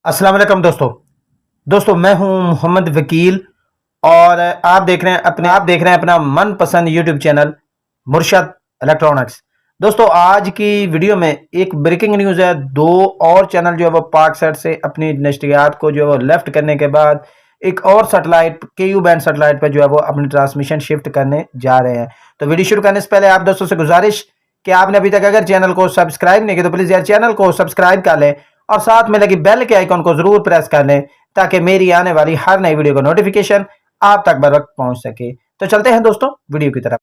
अस्सलाम वालेकुम दोस्तों मैं हूं मोहम्मद वकील और आप देख रहे हैं अपना मनपसंद यूट्यूब चैनल मुर्शद इलेक्ट्रॉनिक्स। दोस्तों आज की वीडियो में एक ब्रेकिंग न्यूज़ है। दो और चैनल जो है वो पाक सेट से अपनी नशरियात को जो है वो लेफ्ट करने के बाद एक और सैटेलाइट KU बैंड सैटेलाइट पर जो है वो अपनी ट्रांसमिशन शिफ्ट करने जा रहे हैं। तो वीडियो शुरू करने से पहले आप दोस्तों से गुजारिश कि आपने अभी तक अगर चैनल को सब्सक्राइब नहीं किया तो प्लीज़ यार चैनल को सब्सक्राइब कर लें और साथ में लगी बेल के आइकन को जरूर प्रेस कर लें ताकि मेरी आने वाली हर नई वीडियो का नोटिफिकेशन आप तक बर वक्त पहुंच सके। तो चलते हैं दोस्तों वीडियो की तरफ।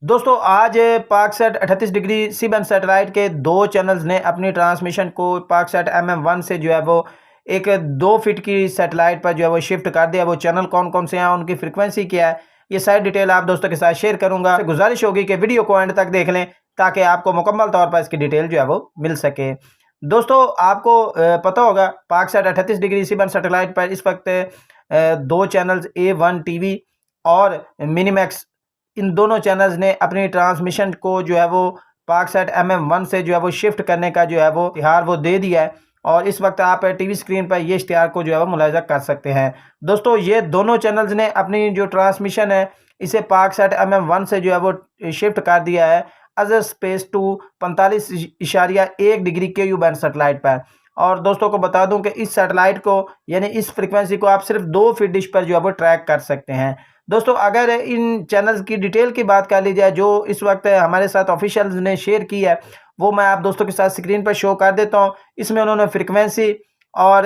दोस्तों आज पाकसेट 38 डिग्री सी बैंड सैटेलाइट के दो चैनल्स ने अपनी ट्रांसमिशन को पाकसेट MM1 से जो है वो एक 2 फीट की सैटेलाइट पर जो है वो शिफ्ट कर दिया। वो चैनल कौन कौन से हैं, उनकी फ्रीक्वेंसी क्या है, ये सारी डिटेल आप दोस्तों के साथ शेयर करूंगा। गुजारिश होगी कि वीडियो को एंड तक देख लें ताकि आपको मुकम्मल तौर पर इसकी डिटेल जो है वो मिल सके। दोस्तों आपको पता होगा पाकसेट 38 डिग्री सी बैंड सैटेलाइट पर इस वक्त दो चैनल्स A1 TV और मिनीमैक्स, इन दोनों चैनल्स ने अपनी ट्रांसमिशन को जो है वो पाकसेट MM1 से जो है वो शिफ्ट करने का जो है वो इश्तिहार वो दे दिया है और इस वक्त आप टीवी स्क्रीन पर ये इश्तिहार को जो है वो मुलाहिजा कर सकते हैं। दोस्तों ये दोनों चैनल्स ने अपनी जो ट्रांसमिशन है इसे पाकसेट MM1 से जो है वो शिफ्ट कर दिया है Azer space two 45.1 degree KU band satellite पर। और दोस्तों को बता दूं कि इस सेटेलाइट को यानी इस फ्रिक्वेंसी को आप सिर्फ 2 फीट डिश पर जो है वो ट्रैक कर सकते हैं। दोस्तों अगर इन चैनल्स की डिटेल की बात कर ली जाए जो इस वक्त हमारे साथ ऑफिशियल्स ने शेयर की है वो मैं आप दोस्तों के साथ स्क्रीन पर शो कर देता हूँ। इसमें उन्होंने फ्रिक्वेंसी और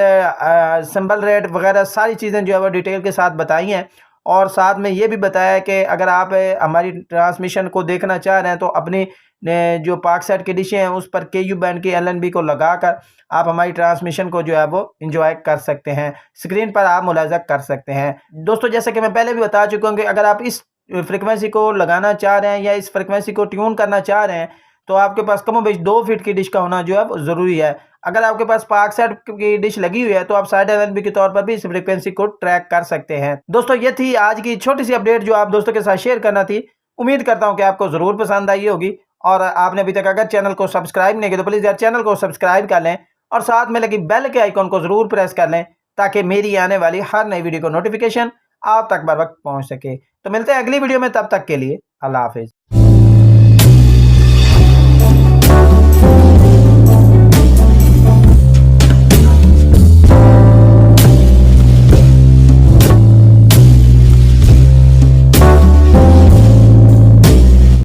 सिंबल रेट वगैरह सारी चीज़ें जो है वो डिटेल के साथ बताई हैं और साथ में ये भी बताया है कि अगर आप हमारी ट्रांसमिशन को देखना चाह रहे हैं तो अपनी जो पाकसेट की डिशें हैं उस पर KU बैंड की LNB को लगाकर आप हमारी ट्रांसमिशन को जो है वो इंजॉय कर सकते हैं। स्क्रीन पर आप मुलाहिजा कर सकते हैं। दोस्तों जैसे कि मैं पहले भी बता चुका हूँ कि अगर आप इस फ्रिक्वेंसी को लगाना चाह रहे हैं या इस फ्रिक्वेंसी को ट्यून करना चाह रहे हैं तो आपके पास कमोबेश 2 फीट की डिश का होना जो है वो ज़रूरी है। अगर आपके पास पाकसेट की डिश लगी हुई है तो आप साइड LNB के तौर पर भी इस फ्रिक्वेंसी को ट्रैक कर सकते हैं। दोस्तों ये थी आज की छोटी सी अपडेट जो आप दोस्तों के साथ शेयर करना थी। उम्मीद करता हूँ कि आपको ज़रूर पसंद आई होगी और आपने अभी तक अगर चैनल को सब्सक्राइब नहीं किया तो प्लीज़ यार चैनल को सब्सक्राइब कर लें और साथ में लगी बेल के आइकन को ज़रूर प्रेस कर लें ताकि मेरी आने वाली हर नई वीडियो को नोटिफिकेशन आप तक बर वक्त पहुँच सके। तो मिलते हैं अगली वीडियो में, तब तक के लिए अल्लाह हाफिज़।